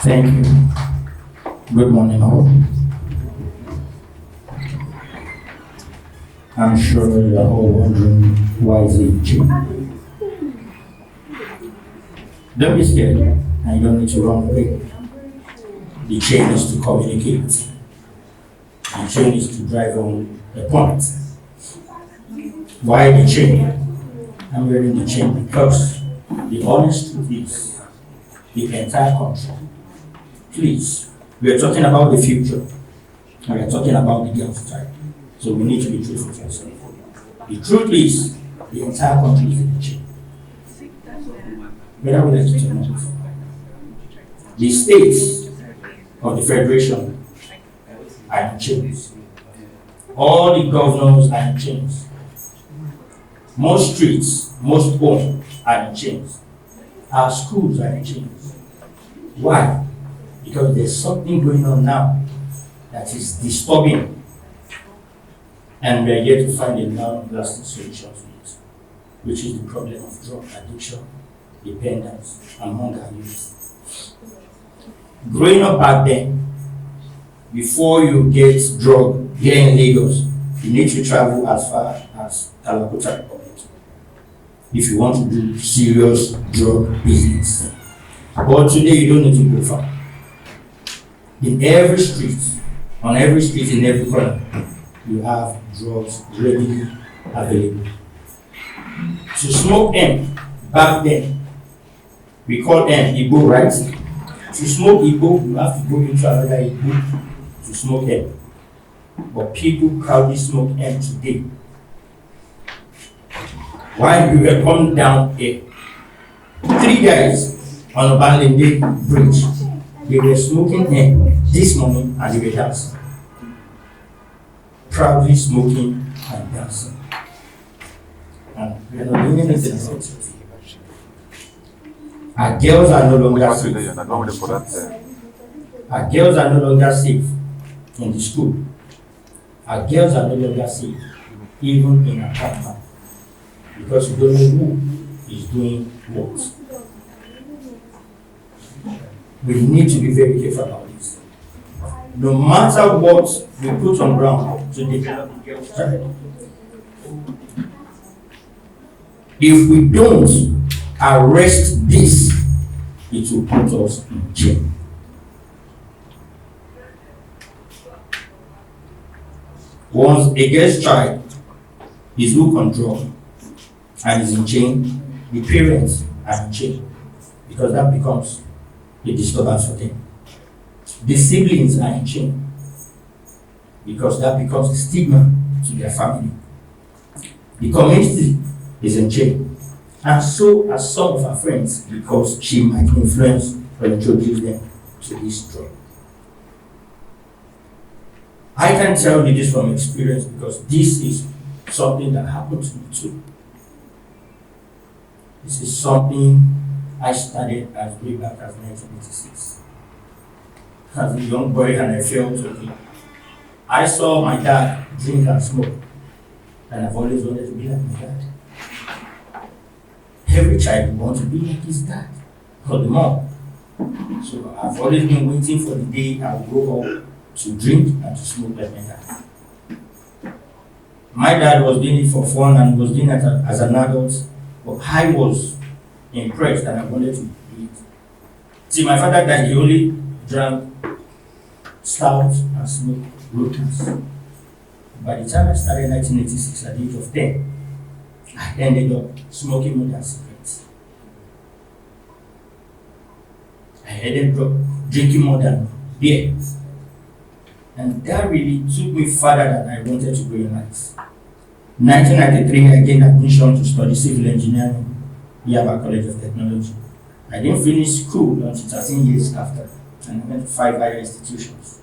Thank you. Good morning, all. I'm sure you're all wondering why is it June. Don't be scared, and you don't need to run away. The chain is to communicate. The chain is to drive on the point. Why the chain? I'm wearing the chain because the honest truth is the entire country. Please, we are talking about the future, and we are talking about the girls' child. So we need to be truthful to ourselves. The truth is, the entire country is in the chain. Whether we like it or not, the states of the federation are in chains. All the governors are in chains. Most streets, most homes are in chains. Our schools are in chains. Why? Because there's something going on now that is disturbing, and we are yet to find a long-lasting solution to it, which is the problem of drug addiction, dependence among our youth. Growing up back then, before you get drug here in Lagos, you need to travel as far as Calcutta Republic if you want to do serious drug business. But today you don't need to go far. In every street, on every street, in every corner, you have drugs readily available. To smoke M, back then, we call M Igbo, right? To smoke Igbo, you have to go into another Igbo to smoke M. But people proudly smoke M today. While we were coming down here, 3 guys on a Banlinde bridge, they were smoking M this morning and they were dancing. Proudly smoking and dancing. And we are not doing anything about it. Our girls are no longer safe. Our girls are no longer safe in the school. Our girls are no longer safe, even in our compound. Because we don't know who is doing what. We need to be very careful about this. No matter what we put on ground to develop the girls' child, if we don't arrest this, it will put us in jail. Once a girl's child is hooked on drugs and is in chain, the parents are in chain because that becomes a disturbance for them. The siblings are in chain because that becomes a stigma to their family. The community is in chain, and so are some of our friends because she might influence or introduce them to this drug. I can tell you this from experience because this is something that happened to me too. This is something I started as way back as 1986. As a young boy, and I felt okay. I saw my dad drink and smoke, and I've always wanted to be like my dad. Every child wants to be like his dad or the mom. So I've always been waiting for the day I will grow up to drink and to smoke like my dad. My dad was doing it for fun and was doing it as an adult, but I was impressed and I wanted to do it. See, my father died, he only drank stout and smoked rooters. By the time I started in 1986 at the age of 10, I ended up smoking more than cigarettes. I ended up drinking more than beer. And that really took me further than I wanted to go in life. 1993, I gained admission to study civil engineering at Yaba College of Technology. I didn't finish school until 13 years after, and I went to 5 higher institutions.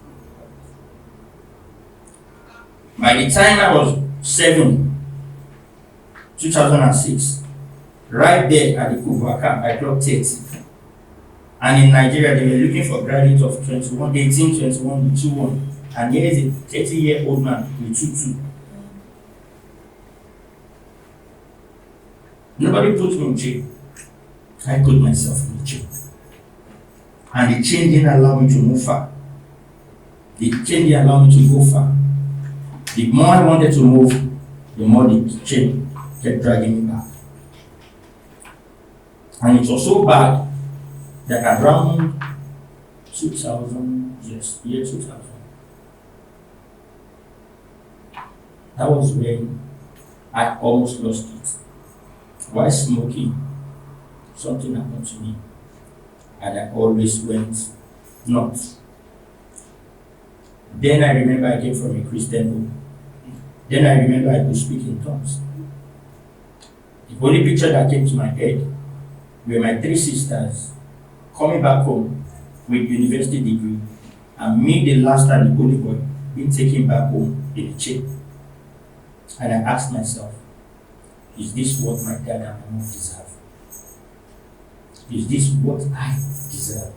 By the time I was 7, 2006, right there at the Kuva camp, I clocked 30. And in Nigeria, they were looking for graduates of 21, 18, 21, 21. And here is a 30-year-old man with 22. Nobody put me in jail. I put myself in jail. And the chain didn't allow me to move far. The chain didn't allow me to go far. The more I wanted to move, the more the chain kept dragging me back. And it was so bad that around 2000, yes, year 2000, that was when I almost lost it. While smoking, something happened to me, and I always went north. Then I remember I came from a Christian home. Then I remember I could speak in tongues. The only picture that came to my head were my 3 sisters coming back home with university degree, and me, the last and the only boy, being taken back home in a chain. And I asked myself, is this what my dad and my mom deserve? Is this what I deserve?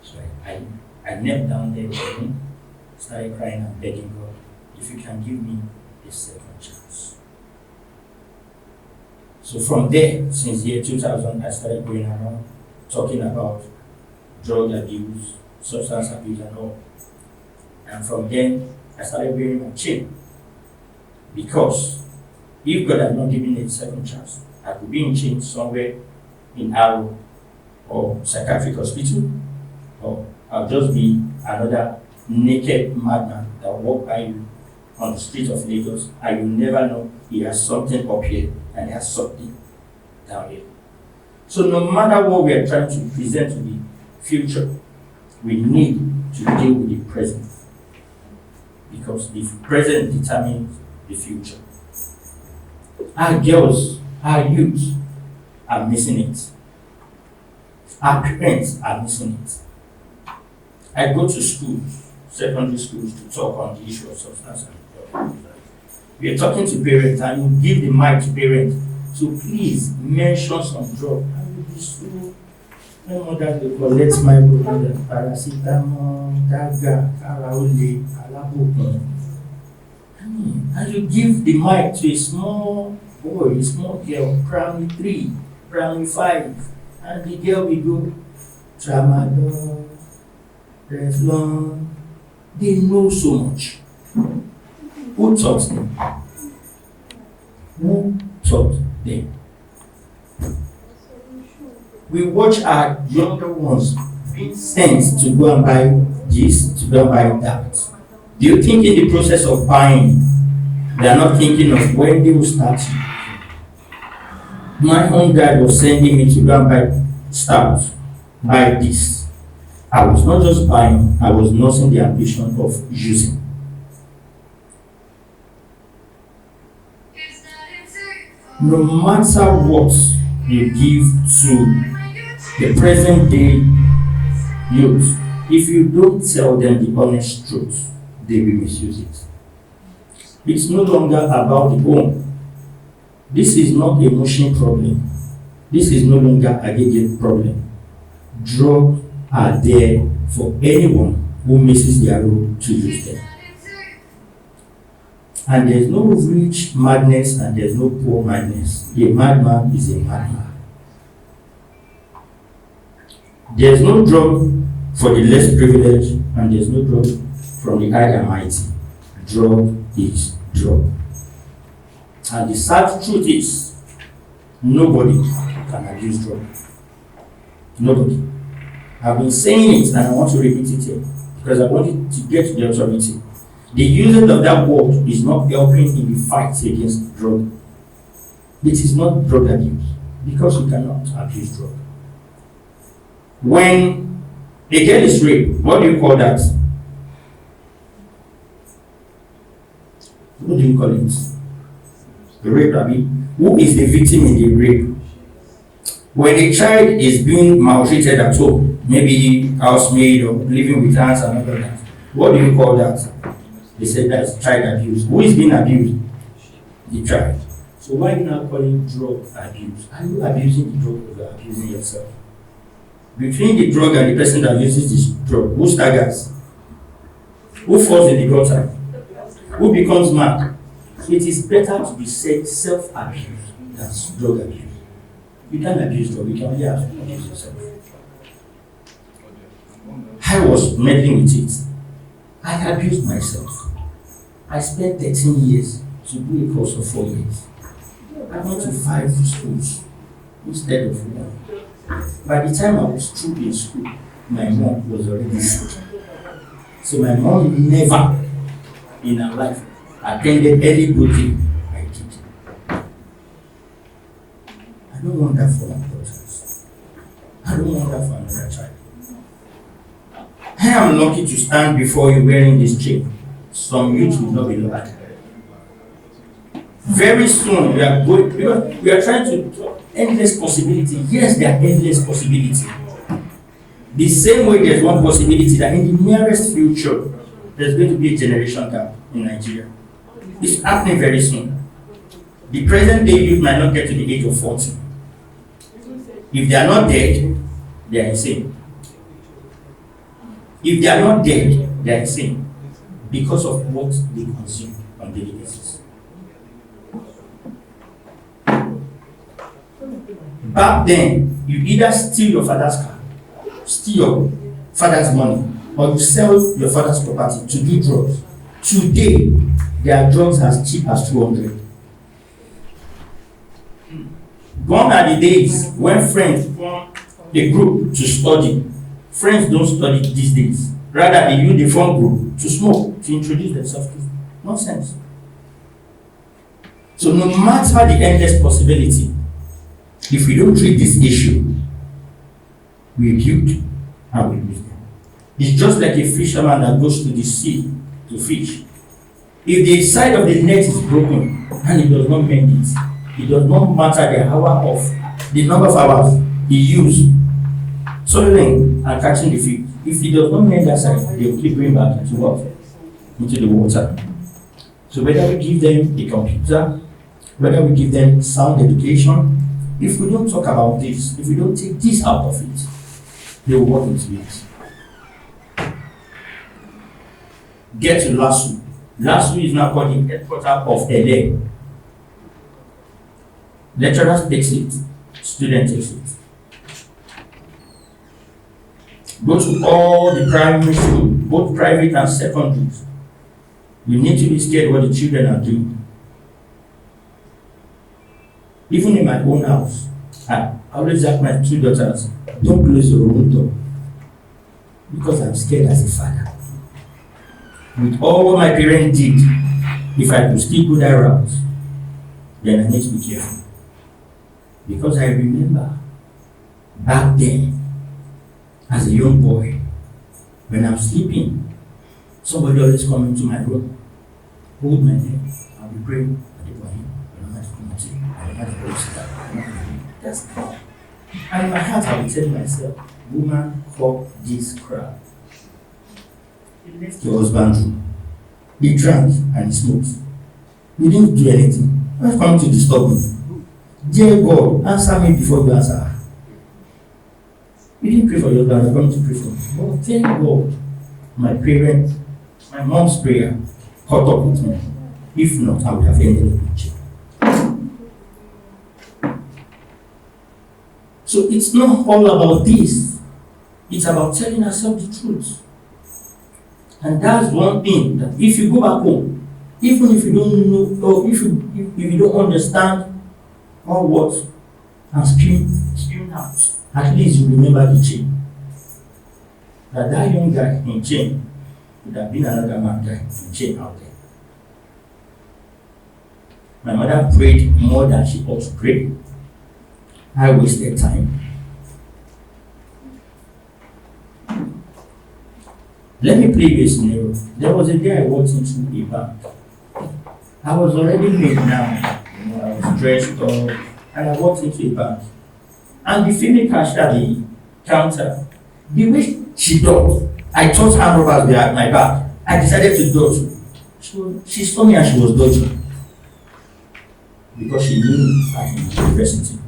So I knelt down there again, started crying and begging God, if you can give me a second chance. So from there, since year 2000, I started going around talking about drug abuse, substance abuse and all. And from then, I started wearing my chain. Because if God had not given me a second chance, I could be in chain somewhere in Arrow or psychiatric hospital, or I'll just be another naked madman that walk by you on the streets of Lagos, and you never know he has something up here and he has something down here. So no matter what we are trying to present to the future, we need to deal with the present, because the present determines the future. Our girls, our youth are missing it. Our parents are missing it. I go to schools, secondary schools, to talk on the issue of substance abuse. We are talking to parents, and you give the mic to parents. So please mention some drug. I will be so. My mother will collect my brother, paracetamol, daga, karaole, alabukun. And you give the mic to a small boy, a small girl, primary 3, primary 5, and the girl will go, tramadol, Revlon. They know so much. Who taught them? Who taught them? We watch our younger ones being sent to go and buy this, to go and buy that. Do you think in the process of buying, they are not thinking of when they will start? My own dad was sending me to go and buy stuff, buy this. I was not just buying, I was nursing the ambition of using. No matter what you give to the present day youth, if you don't tell them the honest truth, they will misuse it. It's no longer about the home. This is not a motion problem. This is no longer a gauge problem. Drugs are there for anyone who misses their role to use them. And there's no rich madness and there's no poor madness. A madman is a madman. There's no drug for the less privileged and there's no drug from the high and mighty. Drug is drug. And the sad truth is, nobody can abuse drug. Nobody. I've been saying it and I want to repeat it here because I want it to get to the authority. The usage of that word is not helping in the fight against drug. It is not drug abuse because you cannot abuse drug. When a girl is raped, what do you call that? What do you call it? The rape, I mean, who is the victim in the rape? When a child is being maltreated at home, maybe housemaid or living with aunts and all that, what do you call that? They say that's child abuse. Who is being abused? The child. So why are you not calling drug abuse? Are you abusing the drug or you are abusing yourself? Between the drug and the person that uses this drug, who staggers? Who falls in the gutter? Who becomes mad? It is better to be said self-abuse than drug abuse. You can't abuse God, you can only abuse yourself. I was meddling with it. I abused myself. I spent 13 years to do a course of 4 years. I went to 5 schools instead of 1. By the time I was through in school, my mom was already sick. So my mom never in her life attended any boutique I did. I don't want that for my daughters. I don't want that for another child. I am lucky to stand before you wearing this chain. Some youth will not be lucky. Very soon we are going, because we are trying to endless possibility. Yes, there are endless possibilities. The same way there's one possibility that in the nearest future there's going to be a generation gap in Nigeria. It's happening very soon. The present day youth might not get to the age of 40. If they are not dead, they are insane. If they are not dead, they are insane because of what they consume on daily basis. Back then, you either steal your father's car, steal your father's money, or you sell your father's property to do drugs. Today, there are drugs as cheap as 200. Gone are the days when friends form a group to study. Friends don't study these days. Rather, they use the phone group to smoke, to introduce themselves to nonsense. So no matter the endless possibility, if we don't treat this issue, we build and we lose them. It's just like a fisherman that goes to the sea to fish. If the side of the net is broken and he does not mend it does not matter the number of hours he used soiling and catching the fish. If he does not mend that side, they will keep going back into what? Into the water. So whether we give them a computer, whether we give them sound education, if we don't talk about this, if we don't take this out of it, they will walk into it. Get to LASU. LASU is now called the headquarters of LA. Lecturers takes it, students takes it. Go to all the primary schools, both private and secondaries. You need to be scared what the children are doing. Even in my own house, I always ask my 2 daughters, don't close your room door. Because I'm scared as a father. With all what my parents did, if I could still go that route, then I need to be careful. Because I remember back then, as a young boy, when I'm sleeping, somebody always come into my room, hold my neck, I'll be praying, that's all. And in my heart, I will tell myself, woman, call this crap. He left your husband's room. He drank and he smoked. He didn't do anything. Why come to disturb me? Dear God, answer me before you answer her. You didn't pray for your husband, you're going to pray for me. But thank God, my parents, my mom's prayer caught up with me. If not, I would have ended up in jail. So it's not all about this. It's about telling ourselves the truth. And that's one thing that if you go back home, even if you don't know, or if you don't understand all what and spewing out, at least you remember the chain. That young guy in chain would have been another man guy in chain out there. My mother prayed more than she ought to pray. I wasted time. Let me play you a scenario. There was a day I walked into a bank. I was already made now. I was dressed up, and I walked into a bank. And the female cashier at the counter, the way she dodged, I thought hand robbers were at my back. I decided to dodge. She saw me and she was dodging. Because she knew I was in university.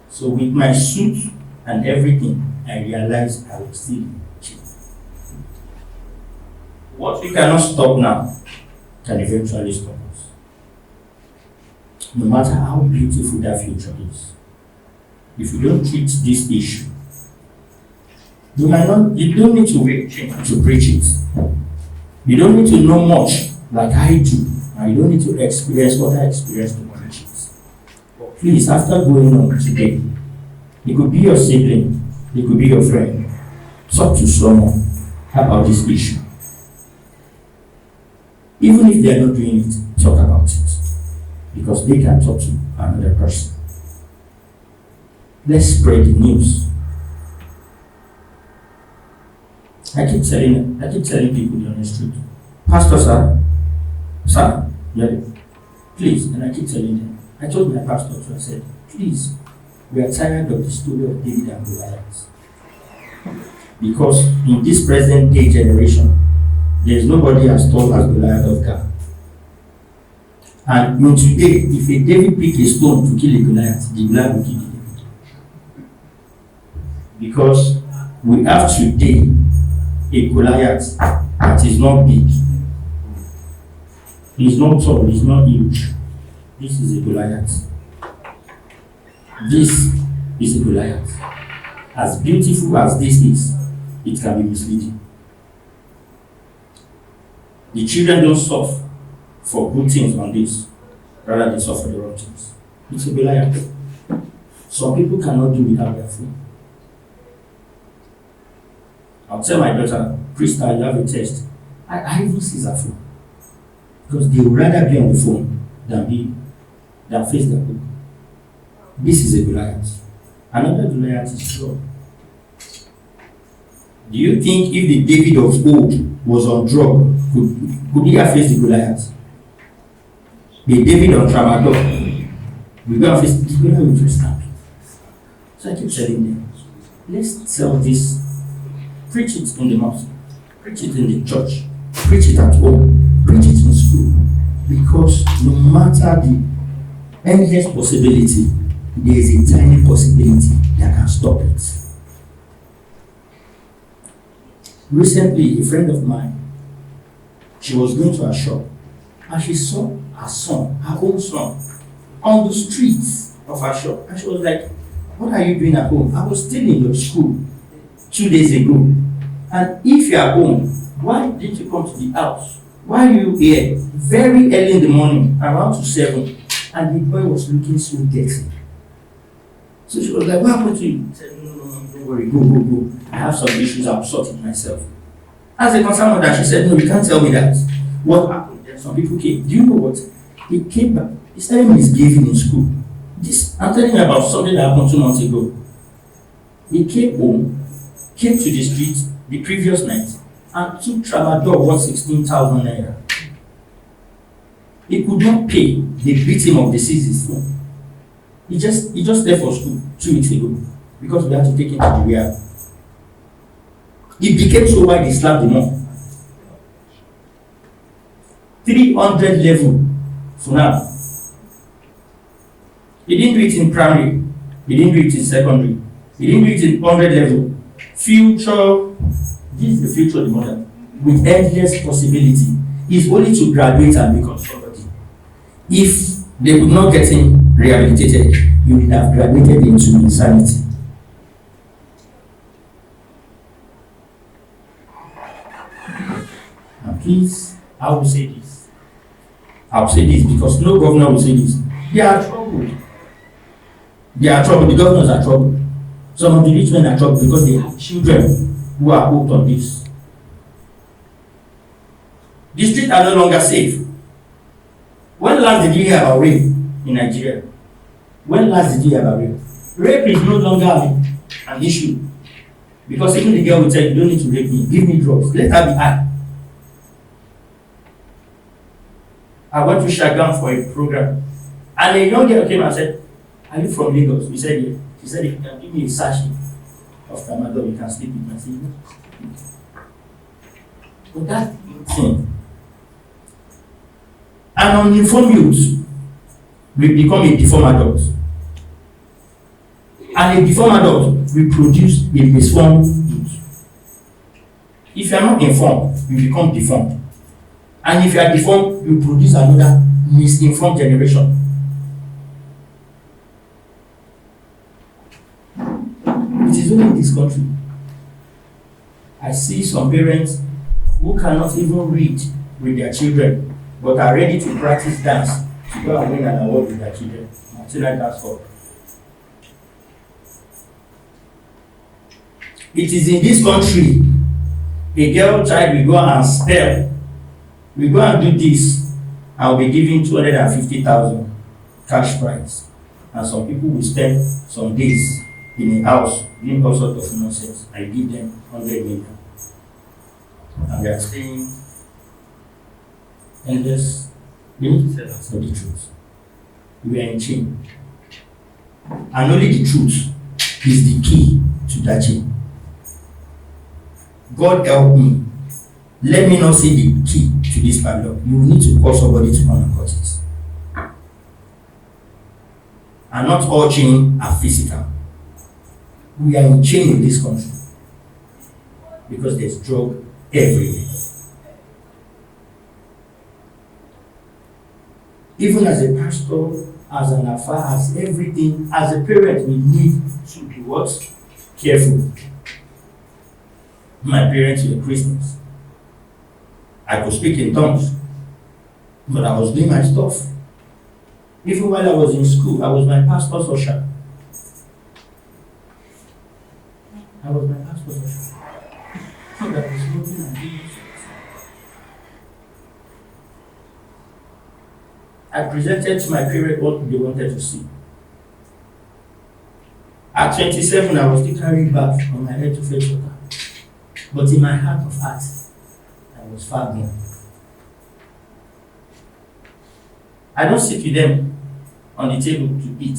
So with my suit and everything, I realized I was still cheap. What we cannot stop now can eventually stop us. no matter how beautiful that future is, if you don't treat this issue, you don't need to wait to preach it. You don't need to know much like I do, and you don't need to experience what I experienced to preach it. But please, after going on today, it could be your sibling, it could be your friend, talk to someone about this issue. Even if they are not doing it, talk about it. Because they can talk to another person. Let's spread the news. I keep telling people the honest truth. Pastor, sir, yeah, please, and I keep telling them. I told my pastor too, I said, please, we are tired of the story of David and Goliath. Because in this present day generation, there is nobody as tall as Goliath of God. And today, if a David pick a stone to kill a Goliath, the Goliath will kill David. Because we have today a Goliath that is not big. He's not tall, he's not huge. This is a Goliath. This is a Goliath. As beautiful as this is, it can be misleading. The children don't suffer for good things on this, rather they suffer the wrong things. It's a Goliath. Some people cannot do without their phone. I'll tell my daughter, Krista, you have a test. I even see her phone. Because they would rather be on the phone than face their book. This is a Goliath. Another Goliath is job. Do you think if the David of old was on drug, could he have faced the Goliath? The David on tramadol, we go and face the Goliath with just happy. So I keep telling them, let's tell this. Preach it in the mosque, preach it in the church, preach it at home, preach it in school. Because no matter the endless possibility, there is a tiny possibility that can stop it. Recently, a friend of mine, she was going to her shop and she saw her son, her own son, on the streets of her shop. And she was like, what are you doing at home? I was still in your school 2 days ago. And if you are home, why did you come to the house? Why are you here? Very early in the morning, around to 7. And the boy was looking so dirty. So she was like, what happened to you? He said, no, don't worry, go. I have some issues, I'll sort it myself. As a concerned mother, she said, no, you can't tell me that. What happened? Then some people came. Do you know what? He came back. He started misbehaving in school. I'm telling you about something that happened 2 months ago. He came home, came to the street the previous night, and took tramadol worth 16,000 naira. He could not pay. They beat him of the seized phone. He just left for school 2 weeks ago because we had to take him to the rehab. He became so wide he slapped him off. 300 level for now. He didn't do it in primary. He didn't do it in secondary. He didn't do it in 100 level. Future, this is the future of the mother. With endless possibility. Is only to graduate and become somebody. If they could not get him rehabilitated, he would have graduated into insanity. And please, I will say this. I will say this because no governor will say this. They are troubled. They are troubled. The governors are troubled. Some of the rich men are troubled because they have children who are hooked on this. The streets are no longer safe. When last did you hear about rape in Nigeria? When last did you hear about rape? Rape is no longer an issue. Because even the girl will tell you, don't need to rape me, give me drugs. Let her be high. I went to Shagam for a program. And a young girl came and said, are you from Lagos? We said, yeah. She said, if you can give me a sachet of tramadol, you can sleep with me. I said, no. But that thing. An uninformed youth will become a deformed adult. And a deformed adult will produce a misformed youth. If you are not informed, you become deformed. And if you are deformed, you produce another misinformed generation. is only in this country. I see some parents who cannot even read with their children, but are ready to practice dance to go and win an award with their children. Until I dance for. It is in this country a girl child will go and spell, we go and do this, and will be given 250,000 cash prize. And some people will spend some days in a house doing all sorts of nonsense. I give them 100 million. And we are saying, endless, we need to tell us the truth. We are in chain. And only the truth is the key to that chain. God help me. Let me not see the key to this padlock. You need to call somebody to come and cut it. And not all chains are physical. We are in chain in this country because there's drug everywhere. Even as a pastor, as an affair, as everything, as a parent, we need to be what? Careful. My parents were Christians. I could speak in tongues, but I was doing my stuff. Even while I was in school, I was my pastor's usher. I was my pastor's usher. So that was smoking and doing shit. I presented to my parents what they wanted to see. At 27, I was still carrying back on my head to fetch water. But in my heart of hearts, I was far gone. I don't sit with them on the table to eat.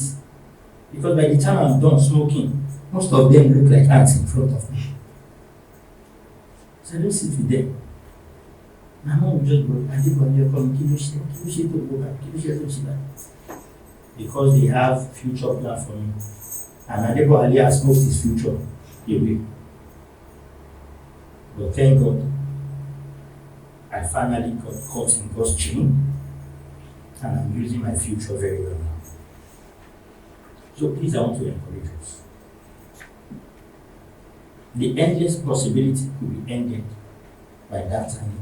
Because by the time I'm done smoking, most of them look like ants in front of me. So I don't sit with them. My mom will just go, Adebowale, come, because they have future plan for me. And Adebowale has smoked his future away. But thank God, I finally got caught in God's chain, and I'm using my future very well now. So please, I want to encourage us. The endless possibility could be ended by that time.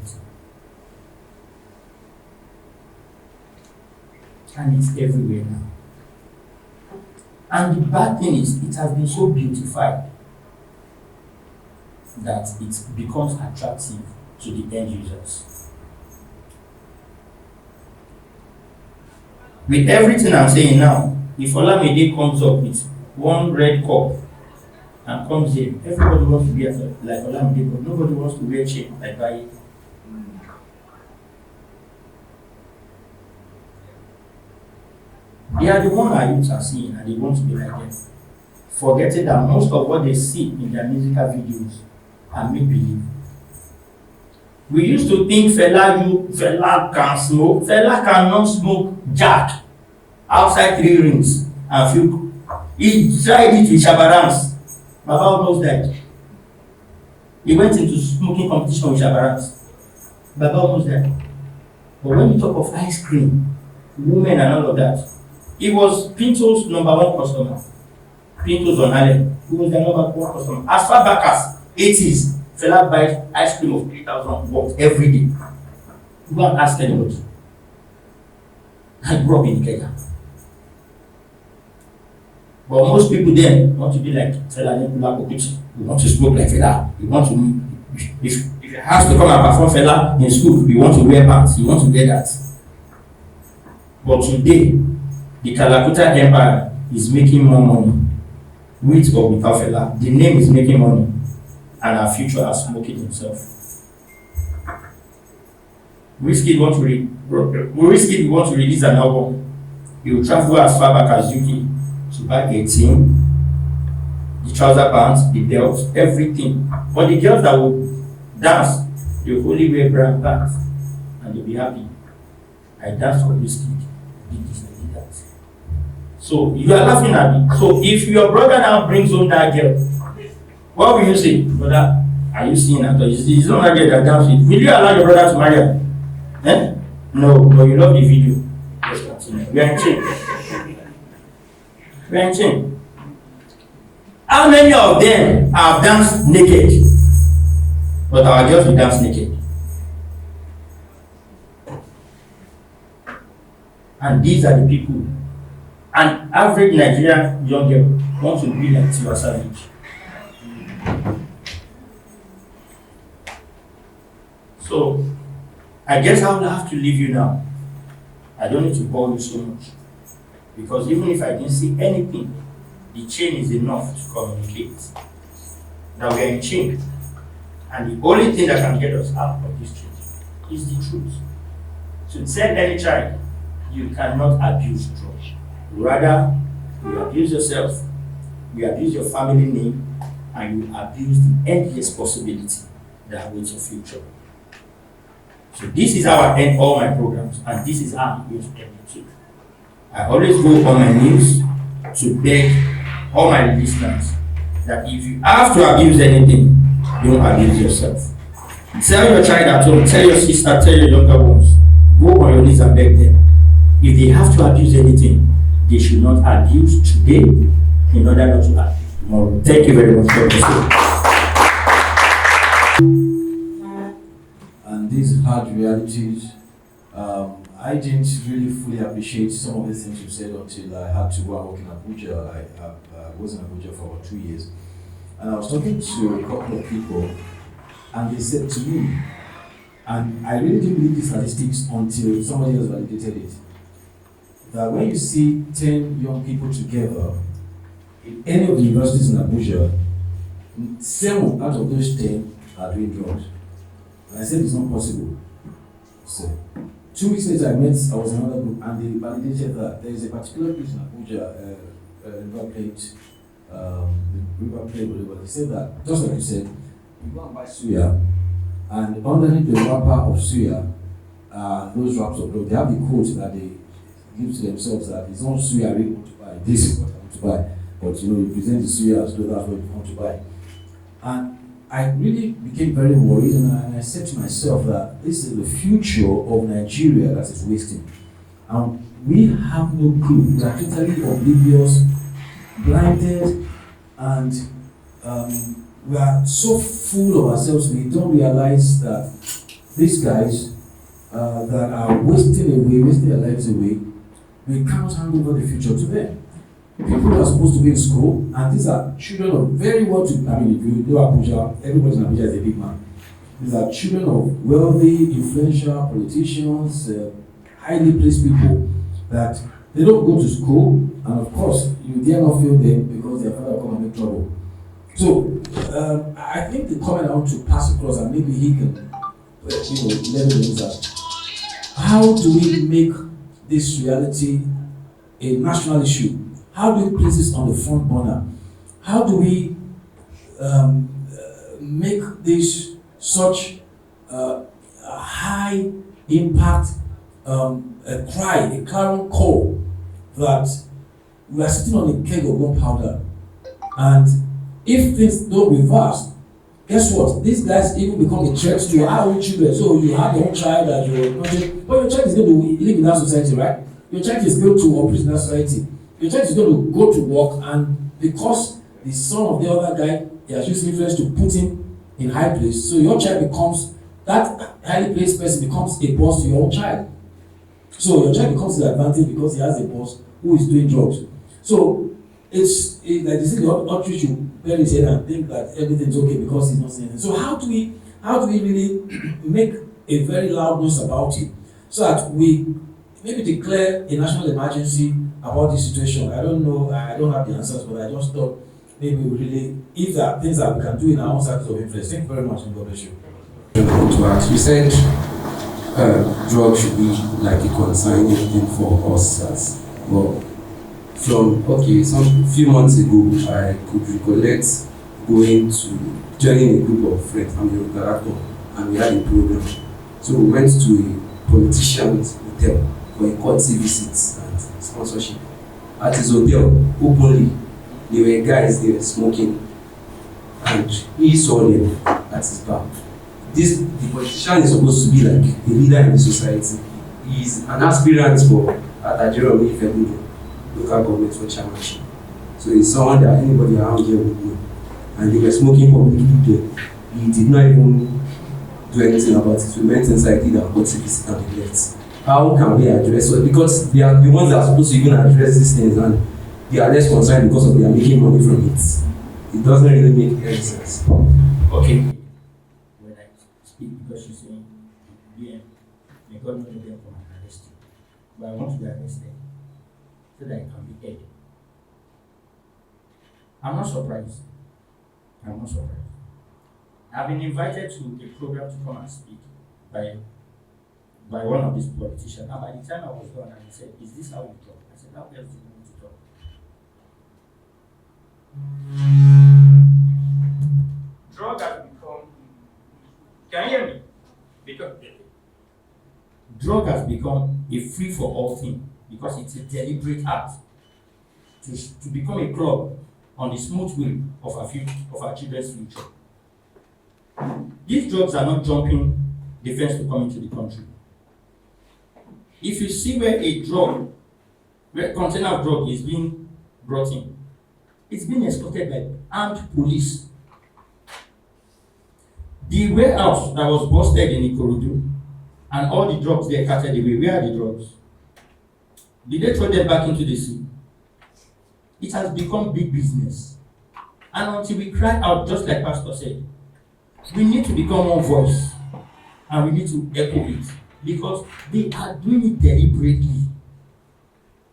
And it's everywhere now. And the bad thing is, it has been so beautified that it becomes attractive to the end users. With everything I'm saying now, if Olamide comes up with one red cup and comes here, everybody wants to be like Olamide, but nobody wants to wear chain like Baiye. They are the one our youths are seeing and they want to be like them, forgetting that most of what they see in their musical videos are make-believe. We used to think Fela can smoke. Fela cannot smoke jack outside 3 rings and feel. He tried it with Shabarans. Baba almost died. He went into smoking competition with Shabarans. Baba almost died. But when you talk of ice cream, women and all of that, he was Pinto's #1 customer. Pinto's on Allen. He was their #1 customer. As far back as 80s, Fela buys ice cream of 3,000 watts every day. Go and ask anybody. I grew up in Kenya. But most people then want to be like Fela Anikulapo. You want to smoke like Fela. You want to, if you have to come and perform Fela in school, you want to wear pants. You want to wear that. But today, the Kalakuta Empire is making more money, with or without Fela. The name is making money, and our future has smoking himself. Wizkid want to release an album. He will travel as far back as UK to buy a team, the trouser pants, the belt, everything. But the girls that will dance, they will only wear brown pants, and they'll be happy. I danced for Wizkid, I did this, I did that. So you are laughing at me. So if your brother now brings home that girl, what will you say? Brother, are you seeing that? It's not that girl that dances. Will you allow your brother to marry her? Eh? No, but you love the video. Let's continue. We are in chain. We are in chain. How many of them have danced naked? But our girls will dance naked. And these are the people. An average Nigerian young girl wants to be like Tiwa Savage. So, I guess I will have to leave you now. I don't need to bore you so much. Because even if I didn't see anything, the chain is enough to communicate. Now we are in chain. And the only thing that can get us out of this chain is the truth. So tell any child, you cannot abuse drugs. Rather, you abuse yourself, you abuse your family name, and you abuse the endless possibility that awaits your future. So this is how I end all my programs, and this is how I'm going to end it too. I always go on my knees to beg all my listeners that if you have to abuse anything, don't abuse yourself. Tell your child at home, tell your sister, tell your younger ones, go on your knees and beg them. If they have to abuse anything, they should not abuse today in order not to abuse tomorrow. Thank you very much for listening. And these hard realities, I didn't really fully appreciate some of the things you said until I had to go and work in Abuja. I was in Abuja for about 2 years. And I was talking to a couple of people, and they said to me, and I really didn't believe the statistics until somebody else validated it, that when you see 10 young people together in any of the universities in Abuja, 7 out of those 10 are doing drugs. And I said it's not possible. So 2 weeks later, I was in another group, and they validated that there is a particular place in Abuja, River Plate, whatever. They said that, just like you said, you go and buy suya, and underneath the wrapper of suya, those wraps of drugs, they have the code that they give to themselves that it's not suya I really want to buy, this is what I want to buy. But you present the suya as though that's what you want to buy. And I really became very worried, and I said to myself that this is the future of Nigeria that is wasting. And we have no clue. We are totally oblivious, blinded, and we are so full of ourselves we don't realize that these guys that are wasting their lives away, we cannot hand over the future to them. People who are supposed to be in school, and these are children of very well-to-do, I mean, if you know Abuja, everybody in Abuja is a big man. These are children of wealthy, influential politicians, highly placed people that they don't go to school, and of course, you dare not fail them because their father will come and make trouble. So, I think the comment I want to pass across, and maybe he can, let me know that. How do we make this reality a national issue? How do we place this on the front burner? How do we make this such a high impact a clarion call that we are sitting on a keg of gunpowder, and if things don't reverse, guess what? These guys even become a threat to your own children. So you have your own child that you're not, but your child is going to live in that society, right? Your child is going to operate in that society. Your child is going to go to work, and because the son of the other guy, he has used influence to put him in high place, so your child becomes, that highly placed person becomes a boss to your own child. So your child becomes an advantage because he has a boss who is doing drugs. So it's like this is the outreach you bury his head and think that everything's okay because he's not saying anything. So how do we really make a very loud noise about it so that we maybe declare a national emergency about this situation? I don't know, I don't have the answers, but I just thought maybe we really, if there are things that we can do in our own circles of influence. Thank you very much, and God bless you. To ask, you said drugs should be like a consigning thing for us as well. Some few months ago, I could recollect joining a group of friends. I'm a director, and we had a program. So we went to a politician's hotel for a courtesy visit and sponsorship. At his hotel, openly, there were guys there smoking, and he saw them at his bar. The politician is supposed to be like a leader in the society. He is an aspirant for Atajiro Ifebudu local government for chairmanship. So it's someone that anybody around here would know. And they were smoking publicly there. He did not even do anything about it. We went inside, did our court visit and we left. How can we address it? Because they are the ones that are supposed to even address these things, and they are less concerned because of they are making money from it. It doesn't really make any sense. Okay. When I speak, because you're saying, yeah, may God not let them come and arrest you. But I want to be arrested so that I can be heard. I'm not surprised. I'm not surprised. I've been invited to a program to come and speak by one of these politicians. And by the time I was done, and he said, "Is this how you talk?" I said, "How else do you want to talk?" Drug has become. Can you hear me? Because drug has become a free for all thing because it's a deliberate act to become a club on the smooth way of our children's future. These drugs are not jumping the fence to come into the country. If you see where a container of drug is being brought in, it's being escorted by armed police. The warehouse that was busted in Ikorodu and all the drugs there carted away, where are the drugs? Did they throw them back into the sea? It has become big business. And until we cry out, just like Pastor said, we need to become one voice and we need to echo it because they are doing it deliberately.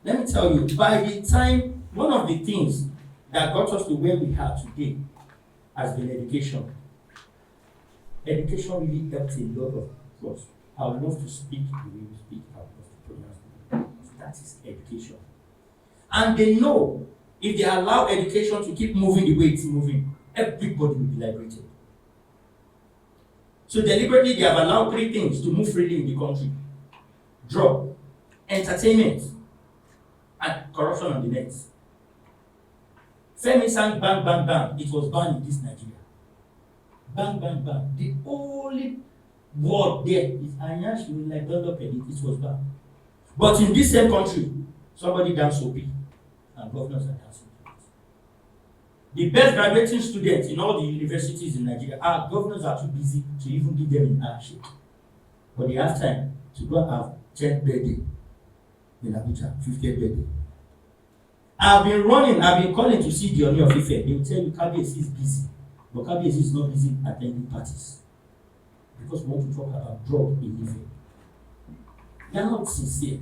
Let me tell you, by the time, one of the things that got us to where we are today has been education. Education really helps a lot of us. I would love to speak the way we speak, I would love to pronounce the way. That is education. And they know if they allow education to keep moving the way it's moving, everybody will be liberated. So deliberately they have allowed three things to move freely in the country: drug, entertainment, and corruption on the net. Femi sang bang bang bang, it was banned in this Nigeria. Bang bang bang. The only word there is Anyash will like develop it was banned. But in this same country, somebody danced OP and governors are dancing. The best graduating students in all the universities in Nigeria, our governors are too busy to even give them an action. But they have time to go and have 10th birthday in Abuja, 50th birthday. I've been calling to see the Oni of Ife. They will tell you KBS is busy. But KBS is not busy attending parties. Because we want to talk about drug in Ife. They are not sincere.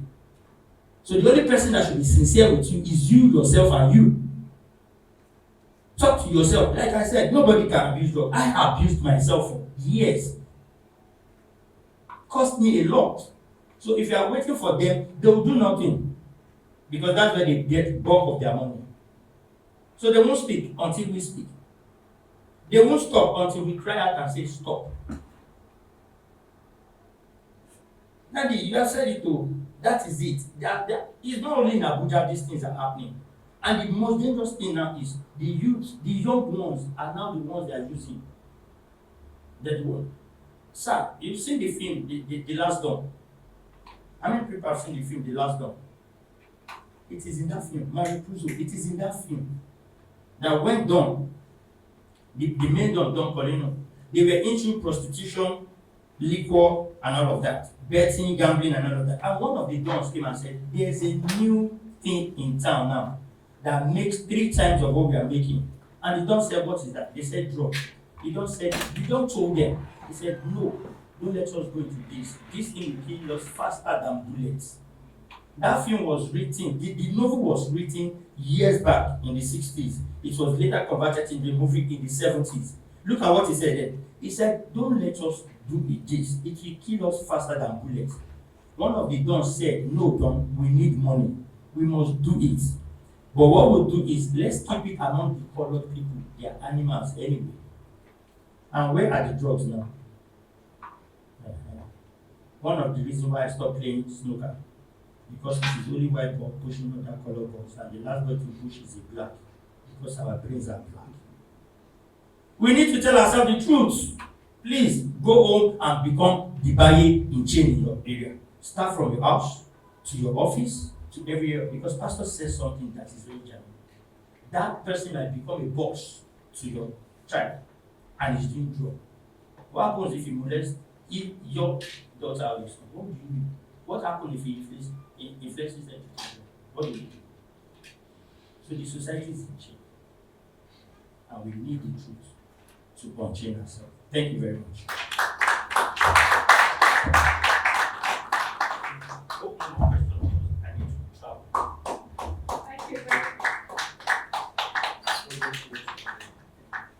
So the only person that should be sincere with you is you, yourself, and you. Talk to yourself. Like I said, nobody can abuse drugs. I abused myself for years. Cost me a lot. So if you are waiting for them, they will do nothing. Because that's where they get bulk of their money. So they won't speak until we speak. They won't stop until we cry out and say stop. Nadi, you have said it too. That is it. It's not only in Abuja these things are happening. And the most dangerous thing now is the youth, the young ones are now the ones that are using that word. Sir, you've seen the film, the Last Dawn. How many people have seen the film, The Last Dawn? It is in that film. Marie Puzo, it is in that film. That when done, the main Don Colino, they were into prostitution, liquor, and all of that. Betting, gambling, and all of that. And one of the dons came and said, there's a new thing in town now that makes 3 times of what we are making. And the don said, what is that? They said drug. The don said, the don told them, he said, no, don't let us go into this. This thing will kill us faster than bullets. That film was written, the novel was written years back in the 60s. It was later converted into a movie in the 70s. Look at what he said then. He said, don't let us do this. It will kill us faster than bullets. One of the dons said, no, Don, we need money. We must do it. But what we'll do is, let's keep it among the colored people. They are animals anyway. And where are the drugs now? One of the reasons why I stopped playing snooker, because it is only white ball pushing other color balls, and the last ball to push is a black, because our brains are black. We need to tell ourselves the truth. Please go home and become the Baiye in chain in your area. Start from your house to your office to everywhere, because pastor says something that is very genuine. that person might become a boss to your child and is doing drug. What happens if you molest, if your daughter or your son? What do you do? What happens if he influences education? What do you do? So the society is in change. And we need the truth to unchain ourselves. Thank you very much.